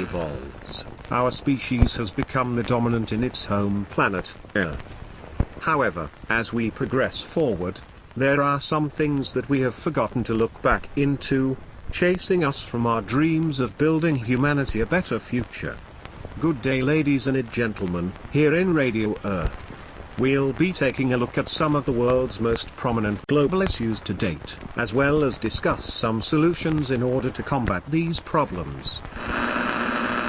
humanity evolves, our species has become the dominant in its home planet, Earth. However, as we progress forward, there are some things that we have forgotten to look back into, chasing us from our dreams of building humanity a better future. Good day, ladies and gentlemen. Here in Radio Earth, we'll be taking a look at some of the world's most prominent global issues to date, as well as discuss some solutions in order to combat these problems.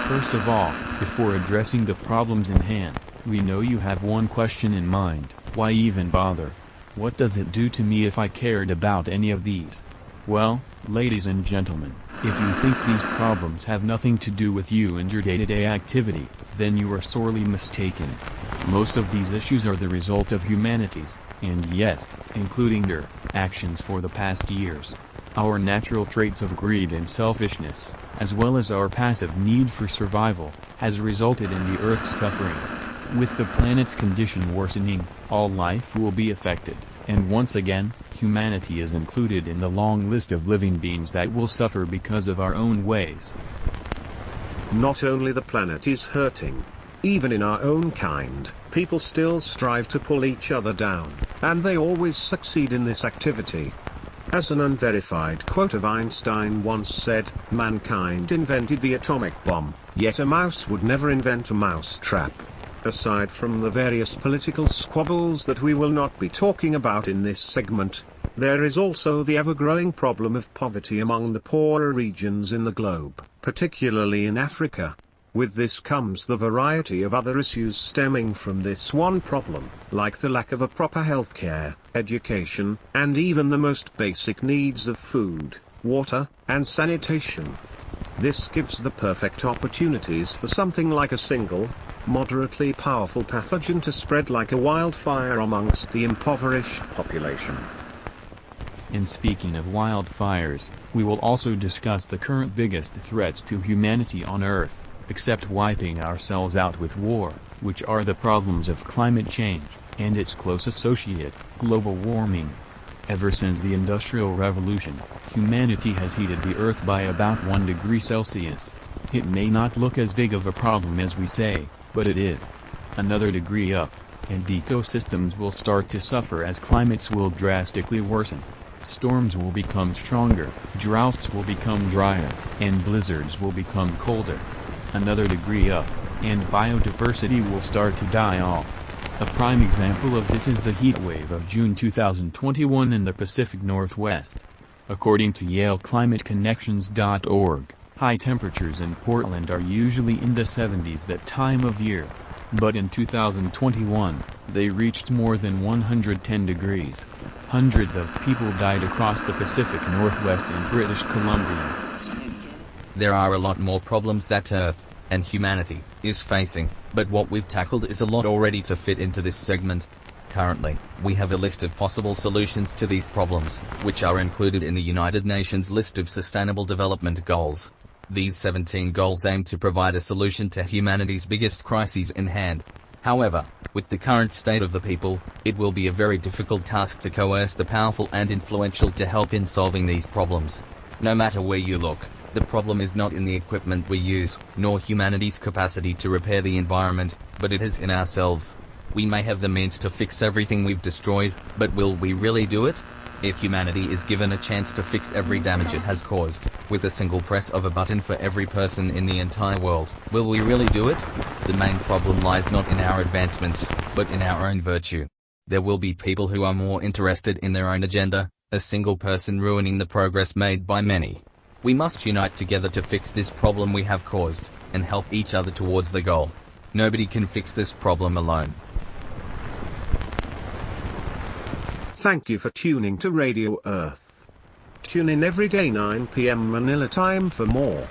First of all, before addressing the problems in hand, we know you have one question in mind: why even bother? What does it do to me if I cared about any of these? Well, ladies and gentlemen, if you think these problems have nothing to do with you and your day-to-day activity, then you are sorely mistaken. Most of these issues are the result of humanity's, and yes, including your, actions for the past years. Our natural traits of greed and selfishness, as well as our passive need for survival, has resulted in the Earth's suffering. With the planet's condition worsening, all life will be affected, and once again, humanity is included in the long list of living beings that will suffer because of our own ways. Not only the planet is hurting, even in our own kind, people still strive to pull each other down, and they always succeed in this activity. As an unverified quote of Einstein once said, mankind invented the atomic bomb, yet a mouse would never invent a mouse trap. Aside from the various political squabbles that we will not be talking about in this segment, there is also the ever-growing problem of poverty among the poorer regions in the globe, particularly in Africa. With this comes the variety of other issues stemming from this one problem, like the lack of a proper healthcare, education, and even the most basic needs of food, water, and sanitation. This gives the perfect opportunities for something like a single, moderately powerful pathogen to spread like a wildfire amongst the impoverished population. In speaking of wildfires, we will also discuss the current biggest threats to humanity on Earth, except wiping ourselves out with war, which are the problems of climate change, and its close associate, global warming. Ever since the Industrial Revolution, humanity has heated the Earth by about 1 degree Celsius. It may not look as big of a problem as we say, but it is. Another degree up, and ecosystems will start to suffer as climates will drastically worsen. Storms will become stronger, droughts will become drier, and blizzards will become colder. Another degree up, and biodiversity will start to die off. A prime example of this is the heat wave of June 2021 in the Pacific Northwest. According to YaleClimateConnections.org, high temperatures in Portland are usually in the 70s that time of year. But in 2021, they reached more than 110 degrees. Hundreds of people died across the Pacific Northwest and British Columbia. There are a lot more problems that Earth, and humanity, is facing, but what we've tackled is a lot already to fit into this segment. Currently, we have a list of possible solutions to these problems, which are included in the United Nations list of Sustainable Development Goals. These 17 goals aim to provide a solution to humanity's biggest crises in hand. However, with the current state of the people, it will be a very difficult task to coerce the powerful and influential to help in solving these problems. No matter where you look, the problem is not in the equipment we use, nor humanity's capacity to repair the environment, but it is in ourselves. We may have the means to fix everything we've destroyed, but will we really do it? If humanity is given a chance to fix every damage it has caused, with a single press of a button for every person in the entire world, will we really do it? The main problem lies not in our advancements, but in our own virtue. There will be people who are more interested in their own agenda, a single person ruining the progress made by many. We must unite together to fix this problem we have caused, and help each other towards the goal. Nobody can fix this problem alone. Thank you for tuning to Radio Earth. Tune in every day 9 p.m. Manila time for more.